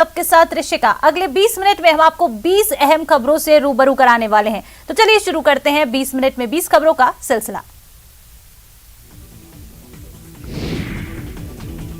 आपके साथ ऋषिका। अगले 20 मिनट में हम आपको 20 अहम खबरों से रूबरू कराने वाले हैं। तो चलिए शुरू करते हैं 20 मिनट में 20 खबरों का सिलसिला।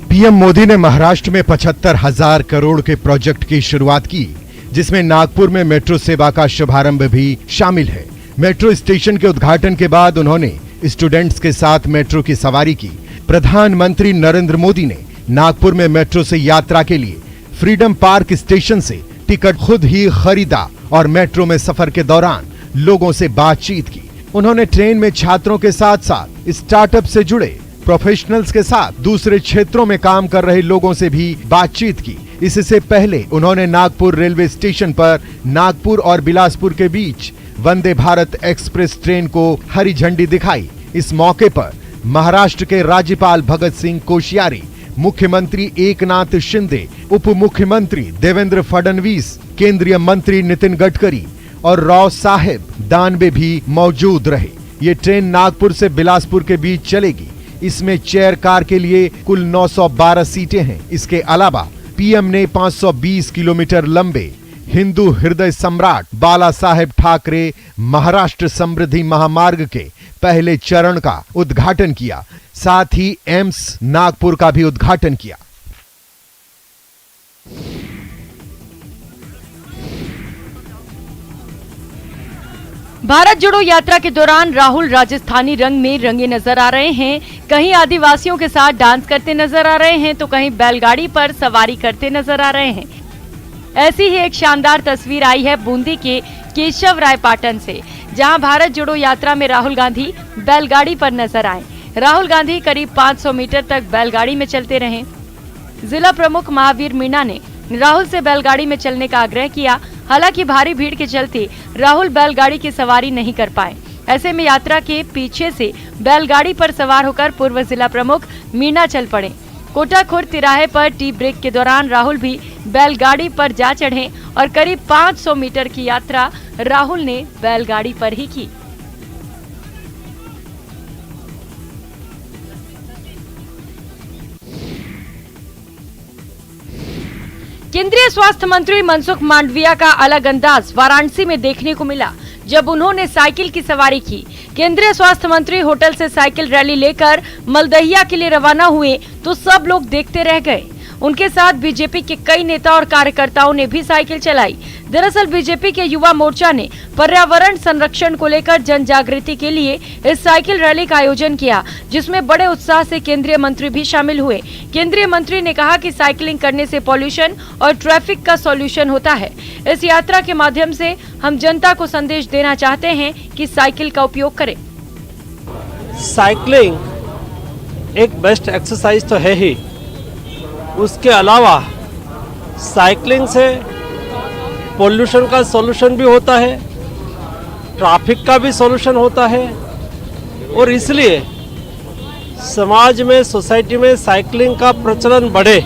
पीएम मोदी ने महाराष्ट्र में 75,000 करोड़ के प्रोजेक्ट की शुरुआत की, जिसमें नागपुर में मेट्रो सेवा का शुभारंभ भी शामिल है। मेट्रो स्टेशन के उद्घाटन के बाद उन्होंने स्टूडेंट्स के साथ मेट्रो की सवारी की। प्रधानमंत्री नरेंद्र मोदी ने नागपुर में मेट्रो से यात्रा के लिए फ्रीडम पार्क स्टेशन से टिकट खुद ही खरीदा और मेट्रो में सफर के दौरान लोगों से बातचीत की। उन्होंने ट्रेन में छात्रों के साथ साथ स्टार्टअप से जुड़े प्रोफेशनल्स के साथ दूसरे क्षेत्रों में काम कर रहे लोगों से भी बातचीत की। इससे पहले उन्होंने नागपुर रेलवे स्टेशन पर नागपुर और बिलासपुर के बीच वंदे भारत एक्सप्रेस ट्रेन को हरी झंडी दिखाई। इस मौके पर महाराष्ट्र के राज्यपाल भगत सिंह कोश्यारी, मुख्यमंत्री एकनाथ शिंदे, उप मुख्यमंत्री देवेंद्र फडणवीस, केंद्रीय मंत्री नितिन गडकरी और राव साहेब दानवे भी मौजूद रहे। ये ट्रेन नागपुर से बिलासपुर के बीच चलेगी। इसमें चेयर कार के लिए कुल 912 सीटें हैं। इसके अलावा पीएम ने 520 किलोमीटर लंबे हिंदू हृदय सम्राट बाला साहेब ठाकरे महाराष्ट्र समृद्धि महामार्ग के पहले चरण का उद्घाटन किया। साथ ही एम्स नागपुर का भी उद्घाटन किया। भारत जोड़ो यात्रा के दौरान राहुल राजस्थानी रंग में रंगे नजर आ रहे हैं। कहीं आदिवासियों के साथ डांस करते नजर आ रहे हैं तो कहीं बैलगाड़ी पर सवारी करते नजर आ रहे हैं। ऐसी ही एक शानदार तस्वीर आई है बूंदी के केशव राय पाटन से, जहां भारत जोड़ो यात्रा में राहुल गांधी बैलगाड़ी पर नजर आए। राहुल गांधी करीब 500 मीटर तक बैलगाड़ी में चलते रहे। जिला प्रमुख महावीर मीणा ने राहुल से बैलगाड़ी में चलने का आग्रह किया। हालांकि भारी भीड़ के चलते राहुल बैलगाड़ी की सवारी नहीं कर पाए। ऐसे में यात्रा के पीछे से बैलगाड़ी पर सवार होकर पूर्व जिला प्रमुख मीणा चल पड़े। कोटा खुर्द तिराहे पर टी ब्रेक के दौरान राहुल भी बैलगाड़ी पर जा चढ़े और करीब 500 मीटर की यात्रा राहुल ने बैलगाड़ी पर ही की। केंद्रीय स्वास्थ्य मंत्री मनसुख मांडविया का अलग अंदाज वाराणसी में देखने को मिला, जब उन्होंने साइकिल की सवारी की। केंद्रीय स्वास्थ्य मंत्री होटल से साइकिल रैली लेकर मलदहिया के लिए रवाना हुए तो सब लोग देखते रह गए। उनके साथ बीजेपी के कई नेता और कार्यकर्ताओं ने भी साइकिल चलाई। दरअसल बीजेपी के युवा मोर्चा ने पर्यावरण संरक्षण को लेकर जन जागृति के लिए इस साइकिल रैली का आयोजन किया, जिसमें बड़े उत्साह से केंद्रीय मंत्री भी शामिल हुए। केंद्रीय मंत्री ने कहा कि साइकिलिंग करने से पॉल्यूशन और ट्रैफिक का सॉल्यूशन होता है। इस यात्रा के माध्यम से हम जनता को संदेश देना चाहते हैं कि साइकिल का उपयोग करें। साइकिलिंग एक बेस्ट एक्सरसाइज तो है ही, उसके अलावा साइकिलिंग से पोल्यूशन का सॉल्यूशन भी होता है, ट्रैफिक का भी सॉल्यूशन होता है और इसलिए समाज में, सोसाइटी में साइकिलिंग का प्रचलन बढ़े।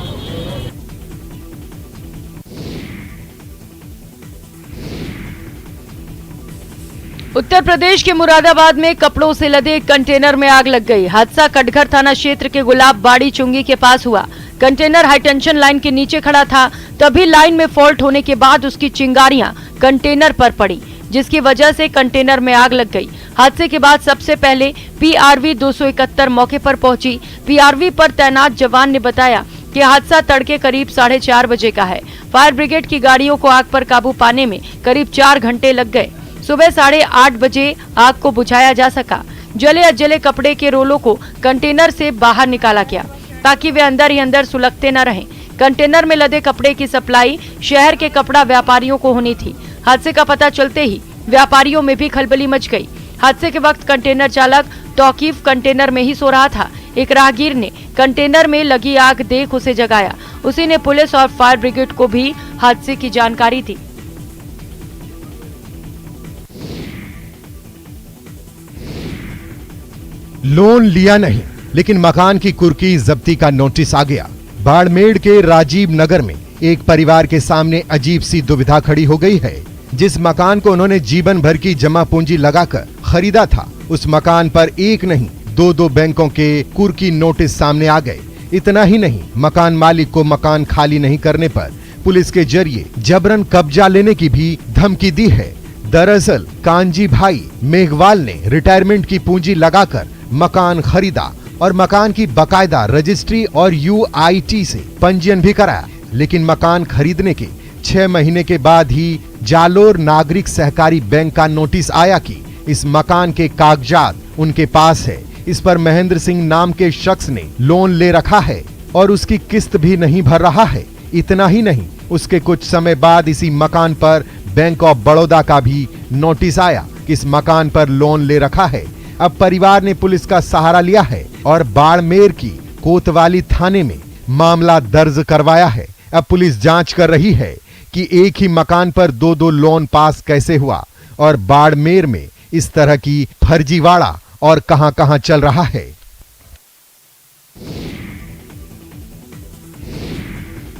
उत्तर प्रदेश के मुरादाबाद में कपड़ों से लदे एक कंटेनर में आग लग गई। हादसा कटघर थाना क्षेत्र के गुलाब बाड़ी चुंगी के पास हुआ। कंटेनर हाईटेंशन लाइन के नीचे खड़ा था, तभी लाइन में फॉल्ट होने के बाद उसकी चिंगारियां कंटेनर पर पड़ी, जिसकी वजह से कंटेनर में आग लग गई। हादसे के बाद सबसे पहले पीआरवी 271 मौके पर पहुंची। पीआरवी पर तैनात जवान ने बताया कि हादसा तड़के करीब 4:30 बजे का है। फायर ब्रिगेड की गाड़ियों को आग पर काबू पाने में करीब 4 घंटे लग गए। सुबह 8:30 बजे आग को बुझाया जा सका। जले अजले कपड़े के रोलों को कंटेनर से बाहर निकाला गया ताकि वे अंदर ही अंदर सुलगते न रहें। कंटेनर में लदे कपड़े की सप्लाई शहर के कपड़ा व्यापारियों को होनी थी। हादसे का पता चलते ही व्यापारियों में भी खलबली मच गई। हादसे के वक्त कंटेनर चालक तौकीफ कंटेनर में ही सो रहा था। एक राहगीर ने कंटेनर में लगी आग देख उसे जगाया। उसी ने पुलिस और फायर ब्रिगेड को भी हादसे की जानकारी दी। लोन लिया नहीं, लेकिन मकान की कुर्की जब्ती का नोटिस आ गया। बाड़मेर के राजीव नगर में एक परिवार के सामने अजीब सी दुविधा खड़ी हो गई है। जिस मकान को उन्होंने जीवन भर की जमा पूंजी लगाकर खरीदा था, उस मकान पर एक नहीं 2 बैंकों के कुर्की नोटिस सामने आ गए। इतना ही नहीं, मकान मालिक को मकान खाली नहीं करने पर पुलिस के जरिए जबरन कब्जा लेने की भी धमकी दी है। दरअसल कांजी भाई मेघवाल ने रिटायरमेंट की पूंजी लगाकर मकान खरीदा और मकान की बकायदा रजिस्ट्री और UIT से पंजीयन भी कराया, लेकिन मकान खरीदने के 6 महीने के बाद ही जालोर नागरिक सहकारी बैंक का नोटिस आया कि इस मकान के कागजात उनके पास है। इस पर महेंद्र सिंह नाम के शख्स ने लोन ले रखा है और उसकी किस्त भी नहीं भर रहा है। इतना ही नहीं, उसके कुछ समय बाद इसी मकान पर बैंक ऑफ बड़ौदा का भी नोटिस आया कि इस मकान पर लोन ले रखा है। अब परिवार ने पुलिस का सहारा लिया है और बाड़मेर की कोतवाली थाने में मामला दर्ज करवाया है। अब पुलिस जांच कर रही है कि एक ही मकान पर 2-2 लोन पास कैसे हुआ और बाड़मेर में इस तरह की फर्जीवाड़ा और कहां-कहां चल रहा है।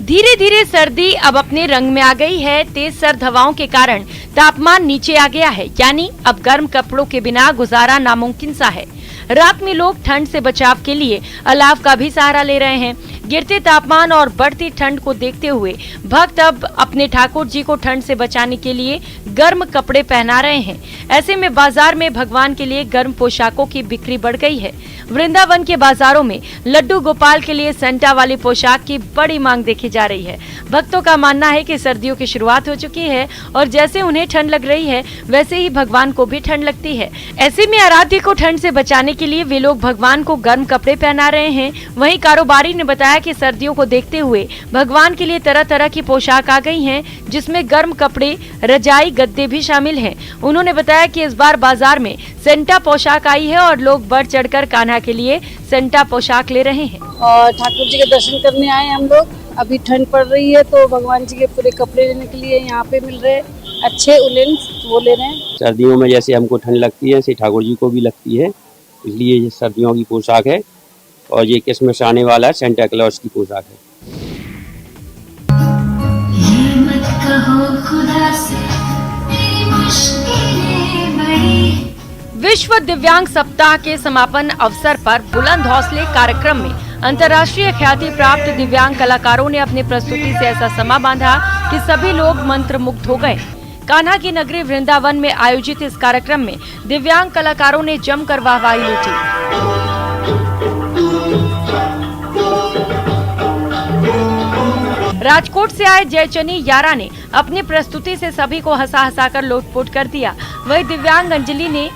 धीरे धीरे सर्दी अब अपने रंग में आ गई है। तेज सर्द हवाओं के कारण तापमान नीचे आ गया है, यानी अब गर्म कपड़ों के बिना गुजारा नामुमकिन सा है। रात में लोग ठंड से बचाव के लिए अलाव का भी सहारा ले रहे हैं। गिरते तापमान और बढ़ती ठंड को देखते हुए भक्त अब अपने ठाकुर जी को ठंड से बचाने के लिए गर्म कपड़े पहना रहे हैं। ऐसे में बाजार में भगवान के लिए गर्म पोशाकों की बिक्री बढ़ गई है। वृंदावन के बाजारों में लड्डू गोपाल के लिए सेंटा वाली पोशाक की बड़ी मांग देखी जा रही है। भक्तों का मानना है कि सर्दियों की शुरुआत हो चुकी है और जैसे उन्हें ठंड लग रही है वैसे ही भगवान को भी ठंड लगती है। ऐसे में आराध्य को ठंड से बचाने के लिए वे लोग भगवान को गर्म कपड़े पहना रहे हैं। वहीं कारोबारी ने बताया कि सर्दियों को देखते हुए भगवान के लिए तरह तरह की पोशाक आ गई हैं, जिसमें गर्म कपड़े, रजाई, गद्दे भी शामिल हैं। उन्होंने बताया कि इस बार बाजार में सेंटा पोशाक आई है और लोग बढ़ चढ़कर कान्हा के लिए सेंटा पोशाक ले रहे हैं। और ठाकुर जी के दर्शन करने आए हम लोग। अभी ठंड पड़ रही है तो भगवान जी के पूरे कपड़े लेने के लिए यहाँ पे मिल रहे अच्छे उलेन, वो ले रहे हैं। सर्दियों में जैसे हमको ठंड लगती है, ऐसे ठाकुर जी को भी लगती है, इसलिए ये सर्दियों की पोशाक है। और ये क्रिसमस आने वाला है, सेंटा क्लॉज की पोशाक है। विश्व दिव्यांग सप्ताह के समापन अवसर पर बुलंद हौसले कार्यक्रम में अंतर्राष्ट्रीय ख्याति प्राप्त दिव्यांग कलाकारों ने अपनी प्रस्तुति से ऐसा समा बांधा कि सभी लोग मंत्रमुग्ध हो गए। कान्हा की नगरी वृंदावन में आयोजित इस कार्यक्रम में दिव्यांग कलाकारों ने जमकर वाहवाही लूटी। राजकोट से आए जयचनी यारा ने अपनी प्रस्तुति से सभी को हंसा कर लोटपोट कर दिया। वही दिव्यांग अंजलि ने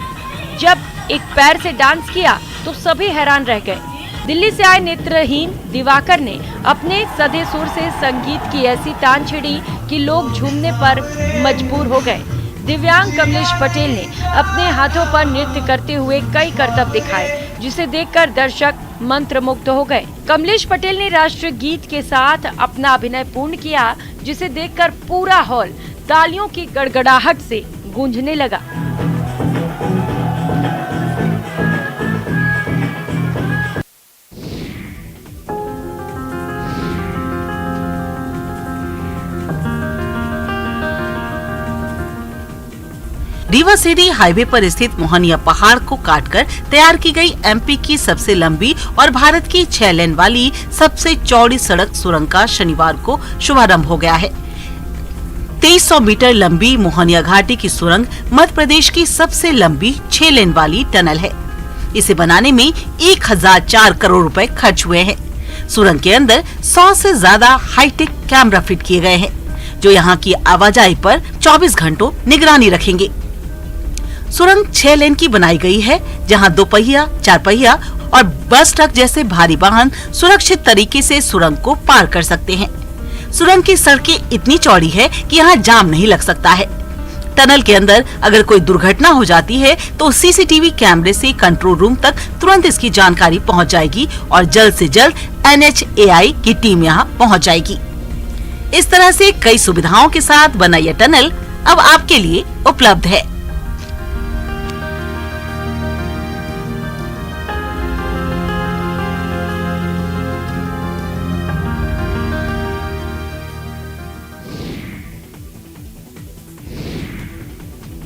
जब एक पैर से डांस किया तो सभी हैरान रह गए। दिल्ली से आए नेत्रहीन दिवाकर ने अपने सधे सुर से संगीत की ऐसी तान छिड़ी कि लोग झूमने पर मजबूर हो गए। दिव्यांग कमलेश पटेल ने अपने हाथों पर नृत्य करते हुए कई करतब दिखाए, जिसे देखकर दर्शक मंत्रमुग्ध हो गए। कमलेश पटेल ने राष्ट्रीय गीत के साथ अपना अभिनय पूर्ण किया, जिसे देखकर पूरा हॉल तालियों की गड़गड़ाहट से गूंजने लगा। रीवा सीधी हाईवे पर स्थित मोहनिया पहाड़ को काटकर तैयार की गई एमपी की सबसे लंबी और भारत की 6 लेन वाली सबसे चौड़ी सड़क सुरंग का शनिवार को शुभारंभ हो गया है। 2300 मीटर लंबी मोहनिया घाटी की सुरंग मध्य प्रदेश की सबसे लंबी 6 लेन वाली टनल है। इसे बनाने में 1004 करोड़ रुपए खर्च हुए हैं। सुरंग के अंदर 100 से ज्यादा हाईटेक कैमरा फिट किए गए हैं, जो यहाँ की आवाजाही पर 24 घंटों निगरानी रखेंगे। सुरंग 6 लेन की बनाई गई है, जहां 2 पहिया, 4 पहिया और बस ट्रक जैसे भारी वाहन सुरक्षित तरीके से सुरंग को पार कर सकते हैं। सुरंग की सड़कें इतनी चौड़ी है कि यहां जाम नहीं लग सकता है। टनल के अंदर अगर कोई दुर्घटना हो जाती है तो सीसीटीवी कैमरे से कंट्रोल रूम तक तुरंत इसकी जानकारी पहुंच जाएगी और जल्द से जल्द NHAI की टीम यहां पहुंच जाएगी। इस तरह से कई सुविधाओं के साथ बना यह टनल अब आपके लिए उपलब्ध है।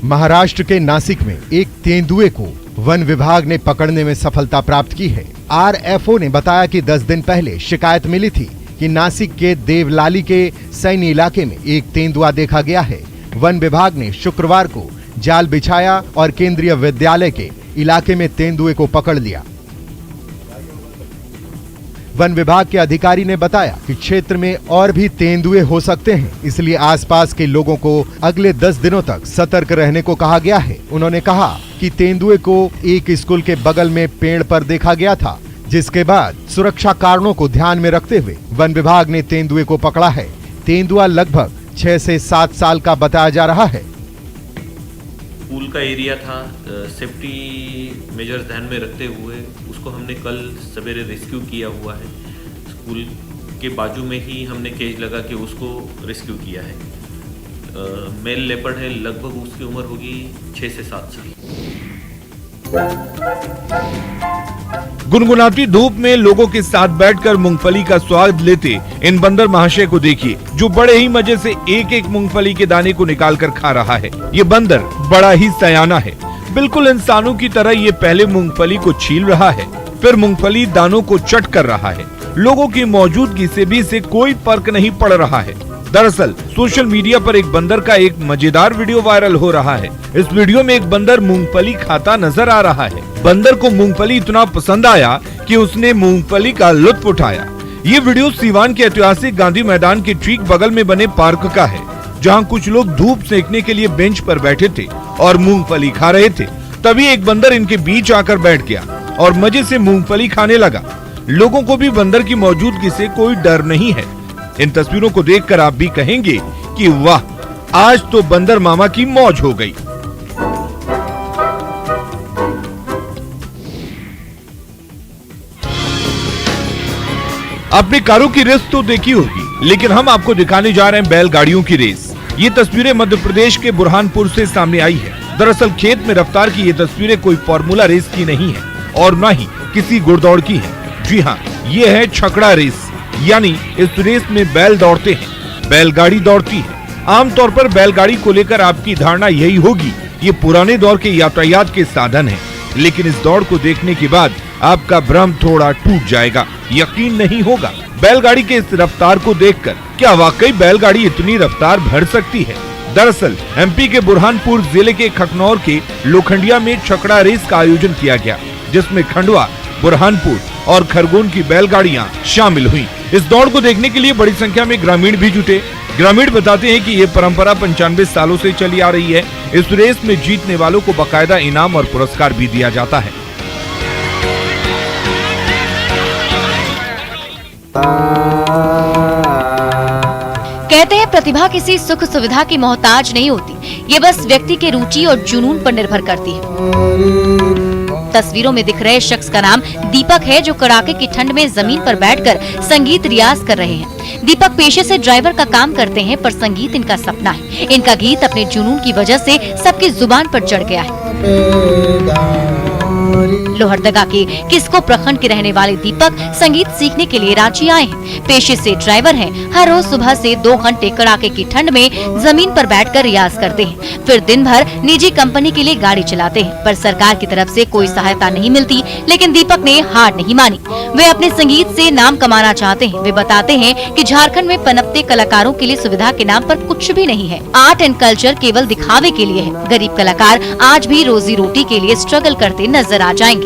महाराष्ट्र के नासिक में एक तेंदुए को वन विभाग ने पकड़ने में सफलता प्राप्त की है। RFO ने बताया कि 10 दिन पहले शिकायत मिली थी कि नासिक के देवलाली के सैनी इलाके में एक तेंदुआ देखा गया है। वन विभाग ने शुक्रवार को जाल बिछाया और केंद्रीय विद्यालय के इलाके में तेंदुए को पकड़ लिया। वन विभाग के अधिकारी ने बताया कि क्षेत्र में और भी तेंदुए हो सकते हैं, इसलिए आसपास के लोगों को अगले 10 दिनों तक सतर्क रहने को कहा गया है। उन्होंने कहा कि तेंदुए को एक स्कूल के बगल में पेड़ पर देखा गया था, जिसके बाद सुरक्षा कारणों को ध्यान में रखते हुए वन विभाग ने तेंदुए को पकड़ा है। तेंदुआ लगभग 6 से 7 साल का बताया जा रहा है। स्कूल का एरिया था, सेफ्टी मेजर्स ध्यान में रखते हुए उसको हमने कल सवेरे रेस्क्यू किया हुआ है। स्कूल के बाजू में ही हमने केज लगा के उसको रेस्क्यू किया है। मेल लेपर्ड है, लगभग उसकी उम्र होगी 6 से 7 साल। गुनगुनाती धूप में लोगों के साथ बैठकर मूंगफली का स्वाद लेते इन बंदर महाशय को देखिए, जो बड़े ही मजे से एक एक मूंगफली के दाने को निकालकर खा रहा है। ये बंदर बड़ा ही सयाना है। बिल्कुल इंसानों की तरह ये पहले मूंगफली को छील रहा है, फिर मूंगफली दानों को चट कर रहा है। लोगों की मौजूदगी से भी इसे कोई फर्क नहीं पड़ रहा है। दरअसल सोशल मीडिया पर एक बंदर का एक मजेदार वीडियो वायरल हो रहा है। इस वीडियो में एक बंदर मूंगफली खाता नजर आ रहा है। बंदर को मूंगफली इतना पसंद आया कि उसने मूंगफली का लुत्फ उठाया। ये वीडियो सीवान के ऐतिहासिक गांधी मैदान के ठीक बगल में बने पार्क का है, जहां कुछ लोग धूप सेकने के लिए बेंच पर बैठे थे और मूंगफली खा रहे थे। तभी एक बंदर इनके बीच आकर बैठ गया और मजे से मूंगफली खाने लगा। लोगों को भी बंदर की मौजूदगी से कोई डर नहीं है। इन तस्वीरों को देखकर आप भी कहेंगे कि वाह, आज तो बंदर मामा की मौज हो गई। आपने कारों की रेस तो देखी होगी, लेकिन हम आपको दिखाने जा रहे हैं बैलगाड़ियों की रेस। ये तस्वीरें मध्य प्रदेश के बुरहानपुर से सामने आई है। दरअसल खेत में रफ्तार की ये तस्वीरें कोई फॉर्मूला रेस की नहीं है और न ही किसी घुड़दौड़ की है। जी हाँ, ये है छकड़ा रेस, यानी इस रेस में बैल दौड़ते हैं, बैलगाड़ी दौड़ती है। आमतौर पर बैलगाड़ी को लेकर आपकी धारणा यही होगी, ये पुराने दौर के यातायात के साधन है। लेकिन इस दौड़ को देखने के बाद आपका भ्रम थोड़ा टूट जाएगा। यकीन नहीं होगा बैलगाड़ी के इस रफ्तार को देखकर, क्या वाकई बैलगाड़ी इतनी रफ्तार भर सकती है। दरअसल एमपी के बुरहानपुर जिले के खकनौर के लोखंडिया में छकड़ा रेस का आयोजन किया गया, जिसमें खंडवा, बुरहानपुर और खरगोन की बैलगाड़ियां शामिल हुई। इस दौड़ को देखने के लिए बड़ी संख्या में ग्रामीण भी जुटे। ग्रामीण बताते हैं कि ये परंपरा 95 सालों से चली आ रही है। इस रेस में जीतने वालों को बाकायदा इनाम और पुरस्कार भी दिया जाता है। कहते हैं प्रतिभा किसी सुख सुविधा की मोहताज नहीं होती, ये बस व्यक्ति के रुचि और जुनून पर निर्भर करती है। तस्वीरों में दिख रहे शख्स का नाम दीपक है, जो कड़ाके की ठंड में जमीन पर बैठकर संगीत रियाज कर रहे हैं। दीपक पेशे से ड्राइवर का काम करते हैं, पर संगीत इनका सपना है। इनका गीत अपने जुनून की वजह से सबकी जुबान पर चढ़ गया है। लोहरदगा के किस्को प्रखंड के रहने वाले दीपक संगीत सीखने के लिए रांची आए हैं। पेशे से ड्राइवर हैं। हर रोज सुबह से 2 घंटे कड़ाके की ठंड में जमीन पर बैठकर रियाज करते हैं, फिर दिन भर निजी कंपनी के लिए गाड़ी चलाते हैं। पर सरकार की तरफ से कोई सहायता नहीं मिलती, लेकिन दीपक ने हार नहीं मानी। वे अपने संगीत से नाम कमाना चाहते हैं। वे बताते हैं कि झारखंड में पनपते कलाकारों के लिए सुविधा के नाम पर कुछ भी नहीं है। आर्ट एंड कल्चर केवल दिखावे के लिए है। गरीब कलाकार आज भी रोजी रोटी के लिए स्ट्रगल करते नजर आ जाएंगे।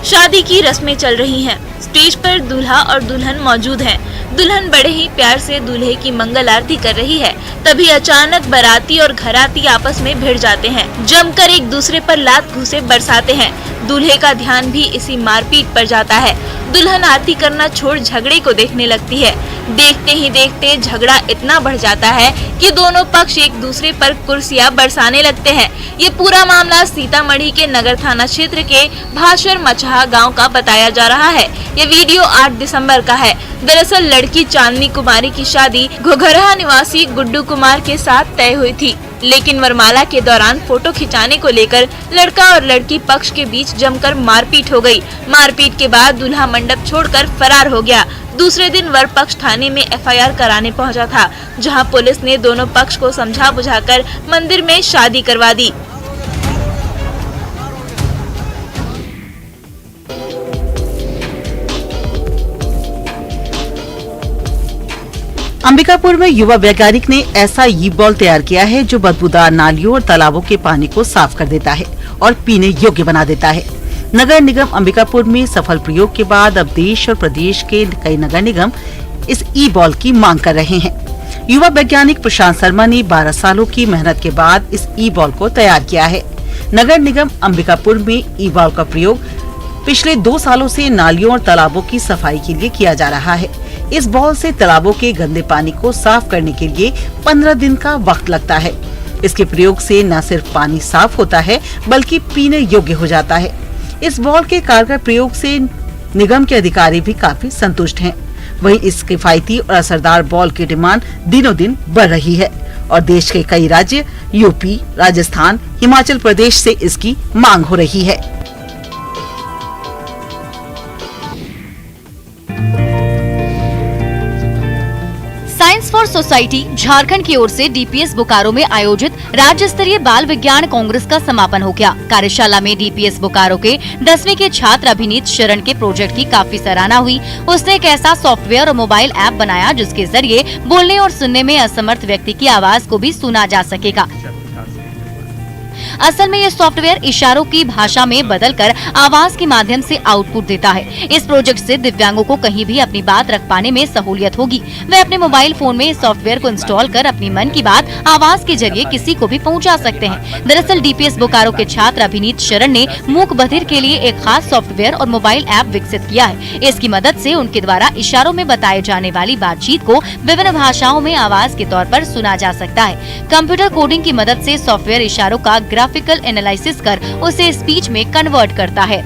शादी की रस्में चल रही हैं। स्टेज पर दूल्हा और दुल्हन मौजूद हैं। दुल्हन बड़े ही प्यार से दूल्हे की मंगल आरती कर रही है। तभी अचानक बाराती और घराती आपस में भिड़ जाते हैं, जमकर एक दूसरे पर लात घूंसे बरसाते हैं। दूल्हे का ध्यान भी इसी मारपीट पर जाता है। दुल्हन आरती करना छोड़ झगड़े को देखने लगती है। देखते ही देखते झगड़ा इतना बढ़ जाता है कि दोनों पक्ष एक दूसरे पर कुर्सियां बरसाने लगते हैं। ये पूरा मामला सीतामढ़ी के नगर थाना क्षेत्र के भाषर मचहा गांव का बताया जा रहा है। ये वीडियो 8 दिसंबर का है। दरअसल लड़की चांदनी कुमारी की शादी घोघरहा निवासी गुड्डू कुमार के साथ तय हुई थी, लेकिन वरमाला के दौरान फोटो खिंचाने को लेकर लड़का और लड़की पक्ष के बीच जमकर मारपीट हो गई। मारपीट के बाद दूल्हा मंडप छोड़कर फरार हो गया। दूसरे दिन वर पक्ष थाने में FIR कराने पहुंचा था, जहां पुलिस ने दोनों पक्ष को समझा बुझाकर मंदिर में शादी करवा दी। अंबिकापुर में युवा वैज्ञानिक ने ऐसा ई-बॉल तैयार किया है जो बदबूदार नालियों और तालाबों के पानी को साफ कर देता है और पीने योग्य बना देता है। नगर निगम अंबिकापुर में सफल प्रयोग के बाद अब देश और प्रदेश के कई नगर निगम इस ई-बॉल की मांग कर रहे हैं। युवा वैज्ञानिक प्रशांत शर्मा ने 12 सालों की मेहनत के बाद इस ई-बॉल को तैयार किया है। नगर निगम अंबिकापुर में ई-बॉल का प्रयोग पिछले 2 सालों से नालियों और तालाबों की सफाई के लिए किया जा रहा है। इस बॉल से तालाबों के गंदे पानी को साफ करने के लिए 15 दिन का वक्त लगता है। इसके प्रयोग से न सिर्फ पानी साफ होता है बल्कि पीने योग्य हो जाता है। इस बॉल के कारगर प्रयोग से निगम के अधिकारी भी काफी संतुष्ट हैं। वहीं इस किफायती और असरदार बॉल की डिमांड दिनों दिन बढ़ रही है और देश के कई राज्य यूपी, राजस्थान, हिमाचल प्रदेश से इसकी मांग हो रही है। साइंस फॉर सोसाइटी झारखंड की ओर से DPS बोकारो में आयोजित राज्य स्तरीय बाल विज्ञान कांग्रेस का समापन हो गया। कार्यशाला में DPS बोकारो के 10वीं के छात्र अभिनीत शरण के प्रोजेक्ट की काफी सराहना हुई। उसने एक ऐसा सॉफ्टवेयर और मोबाइल ऐप बनाया जिसके जरिए बोलने और सुनने में असमर्थ व्यक्ति की आवाज को भी सुना जा सकेगा। असल में ये सॉफ्टवेयर इशारों की भाषा में बदलकर आवाज के माध्यम से आउटपुट देता है। इस प्रोजेक्ट से दिव्यांगों को कहीं भी अपनी बात रख पाने में सहूलियत होगी। वे अपने मोबाइल फोन में इस सॉफ्टवेयर को इंस्टॉल कर अपनी मन की बात आवाज के जरिए किसी को भी पहुंचा सकते हैं। दरअसल DPS बोकारो के छात्र अभिनीत शरण ने मूक बधिर के लिए एक खास सॉफ्टवेयर और मोबाइल ऐप विकसित किया है। इसकी मदद से उनके द्वारा इशारों में बताए जाने वाली बातचीत को विभिन्न भाषाओं में आवाज के तौर पर सुना जा सकता है। कंप्यूटर कोडिंग की मदद से सॉफ्टवेयर इशारों का ग्राफिकल एनालिसिस कर उसे स्पीच में कन्वर्ट करता है।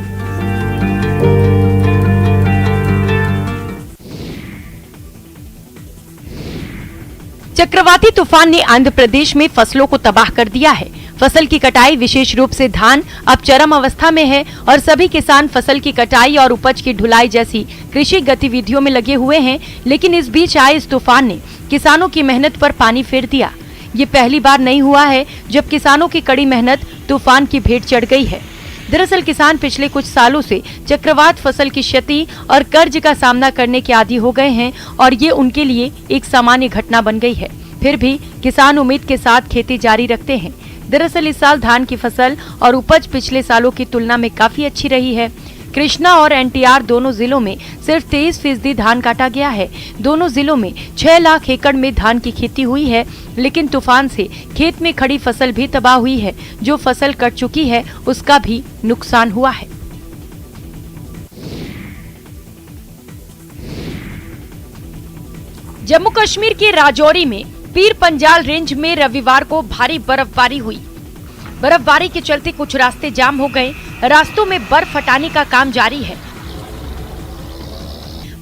चक्रवाती तूफान ने आंध्र प्रदेश में फसलों को तबाह कर दिया है। फसल की कटाई विशेष रूप से धान अब चरम अवस्था में है और सभी किसान फसल की कटाई और उपज की ढुलाई जैसी कृषि गतिविधियों में लगे हुए हैं। लेकिन इस बीच आए इस तूफान ने किसानों की मेहनत पर पानी फेर दिया। ये पहली बार नहीं हुआ है जब किसानों की कड़ी मेहनत तूफान की भेंट चढ़ गई है। दरअसल किसान पिछले कुछ सालों से चक्रवात फसल की क्षति और कर्ज का सामना करने के आदी हो गए हैं और ये उनके लिए एक सामान्य घटना बन गई है। फिर भी किसान उम्मीद के साथ खेती जारी रखते हैं। दरअसल इस साल धान की फसल और उपज पिछले सालों की तुलना में काफी अच्छी रही है। कृष्णा और NTR दोनों जिलों में सिर्फ 23% धान काटा गया है। दोनों जिलों में 6 लाख एकड़ में धान की खेती हुई है। लेकिन तूफान से खेत में खड़ी फसल भी तबाह हुई है। जो फसल कट चुकी है उसका भी नुकसान हुआ है। जम्मू कश्मीर के राजौरी में पीर पंजाल रेंज में रविवार को भारी बर्फबारी हुई। बर्फबारी के चलते कुछ रास्ते जाम हो गए। रास्तों में बर्फ हटाने का काम जारी है।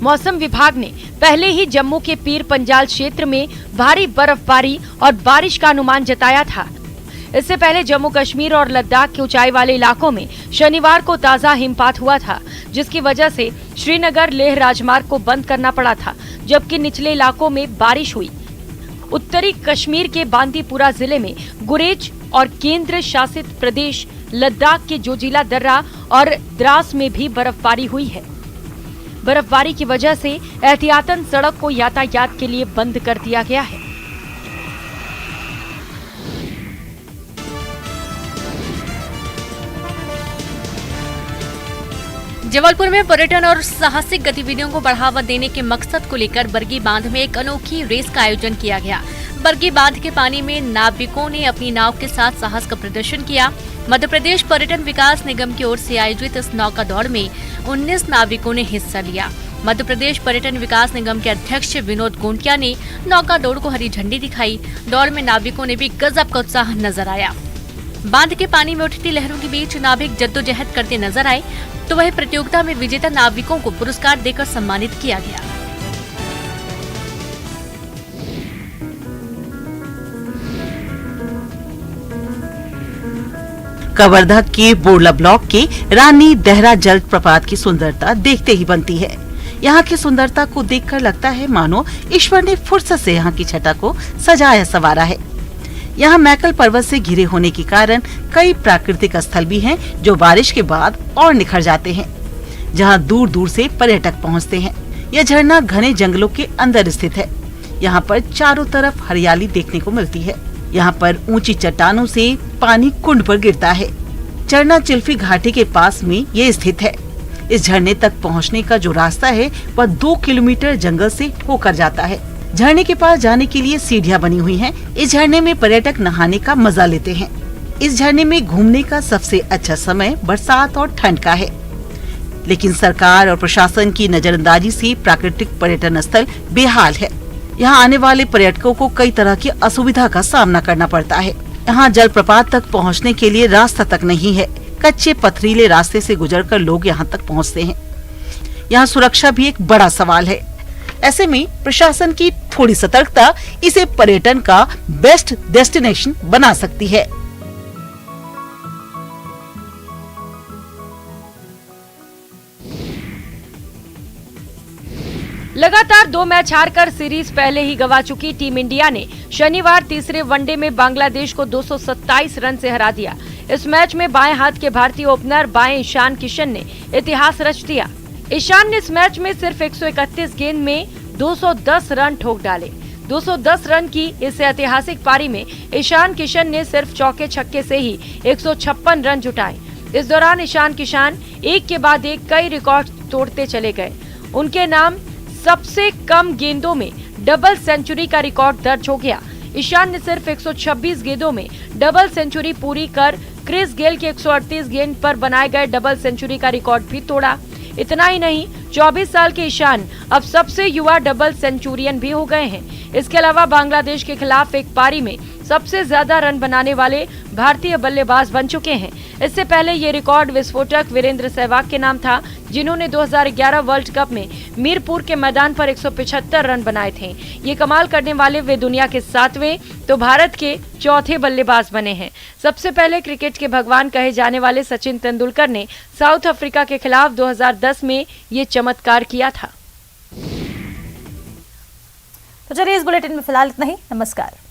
मौसम विभाग ने पहले ही जम्मू के पीर पंजाल क्षेत्र में भारी बर्फबारी और बारिश का अनुमान जताया था। इससे पहले जम्मू कश्मीर और लद्दाख के ऊंचाई वाले इलाकों में शनिवार को ताजा हिमपात हुआ था, जिसकी वजह से श्रीनगर लेह राजमार्ग को बंद करना पड़ा था, जबकि निचले इलाकों में बारिश हुई। उत्तरी कश्मीर के बांदीपुरा जिले में गुरेज और केंद्र शासित प्रदेश लद्दाख के जोजिला दर्रा और द्रास में भी बर्फबारी हुई है। बर्फबारी की वजह से एहतियातन सड़क को यातायात के लिए बंद कर दिया गया है। जबलपुर में पर्यटन और साहसिक गतिविधियों को बढ़ावा देने के मकसद को लेकर बरगी बांध में एक अनोखी रेस का आयोजन किया गया। बरगी बांध के पानी में नाविकों ने अपनी नाव के साथ साहस का प्रदर्शन किया। मध्य प्रदेश पर्यटन विकास निगम की ओर से आयोजित इस नौका दौड़ में 19 नाविकों ने हिस्सा लिया। मध्य प्रदेश पर्यटन विकास निगम के अध्यक्ष विनोद गोंटिया ने नौका दौड़ को हरी झंडी दिखाई। दौड़ में नाविकों ने भी गजब का उत्साह नजर आया। बांध के पानी में उठती लहरों के बीच नाविक जद्दोजहद करते नजर आए, तो वह प्रतियोगिता में विजेता नाविकों को पुरस्कार देकर सम्मानित किया गया। कवर्धा के बोरला ब्लॉक के रानी देहरा जल प्रपात की सुंदरता देखते ही बनती है। यहाँ की सुंदरता को देखकर लगता है मानो ईश्वर ने फुर्सत से यहाँ की छटा को सजाया संवारा है। यहाँ मैकल पर्वत से घिरे होने के कारण कई प्राकृतिक स्थल भी हैं जो बारिश के बाद और निखर जाते हैं, जहाँ दूर दूर से पर्यटक पहुँचते हैं। यह झरना घने जंगलों के अंदर स्थित है। यहाँ पर चारों तरफ हरियाली देखने को मिलती है। यहाँ पर ऊंची चट्टानों से पानी कुंड पर गिरता है। झरना चिल्फी घाटी के पास में ये स्थित है। इस झरने तक पहुँचने का जो रास्ता है वह 2 किलोमीटर जंगल से होकर जाता है। झरने के पास जाने के लिए सीढ़ियाँ बनी हुई हैं। इस झरने में पर्यटक नहाने का मजा लेते हैं। इस झरने में घूमने का सबसे अच्छा समय बरसात और ठंड का है, लेकिन सरकार और प्रशासन की नजरअंदाजी से प्राकृतिक पर्यटन स्थल बेहाल है। यहाँ आने वाले पर्यटकों को कई तरह की असुविधा का सामना करना पड़ता है। यहाँ जलप्रपात तक पहुँचने के लिए रास्ता तक नहीं है। कच्चे पथरीले रास्ते से गुजरकर लोग यहाँ तक पहुँचते हैं। यहाँ सुरक्षा भी एक बड़ा सवाल है। ऐसे में प्रशासन की थोड़ी सतर्कता इसे पर्यटन का बेस्ट डेस्टिनेशन बना सकती है। लगातार 2 मैच हारकर सीरीज पहले ही गंवा चुकी टीम इंडिया ने शनिवार तीसरे वनडे में बांग्लादेश को 227 रन से हरा दिया। इस मैच में बाएं हाथ के भारतीय ओपनर बाएं ईशान किशन ने इतिहास रच दिया। ईशान ने इस मैच में सिर्फ 131 गेंद में 210 रन ठोक डाले। 210 रन की इस ऐतिहासिक पारी में ईशान किशन ने सिर्फ चौके छक्के से ही 156 रन जुटाए। इस दौरान ईशान किशन एक के बाद एक कई रिकॉर्ड तोड़ते चले गए। उनके नाम सबसे कम गेंदों में डबल सेंचुरी का रिकॉर्ड दर्ज हो गया। ईशान ने सिर्फ 126 गेंदों में डबल सेंचुरी पूरी कर क्रिस गेल के 138 गेंद पर बनाए गए डबल सेंचुरी का रिकॉर्ड भी तोड़ा। इतना ही नहीं, 24 साल के ईशान अब सबसे युवा डबल सेंचुरियन भी हो गए हैं। इसके अलावा बांग्लादेश के खिलाफ एक पारी में सबसे ज्यादा रन बनाने वाले भारतीय बल्लेबाज बन चुके हैं। इससे पहले ये रिकॉर्ड विस्फोटक वीरेंद्र सहवाग के नाम था, जिन्होंने 2011 वर्ल्ड कप में मीरपुर के मैदान पर 175 रन बनाए थे। ये कमाल करने वाले वे दुनिया के 7वें तो भारत के 4थे बल्लेबाज बने हैं। सबसे पहले क्रिकेट के भगवान कहे जाने वाले सचिन तेंदुलकर ने साउथ अफ्रीका के खिलाफ 2010 में ये चमत्कार किया था। तो चलिए इस बुलेटिन में फिलहाल इतना ही। नमस्कार।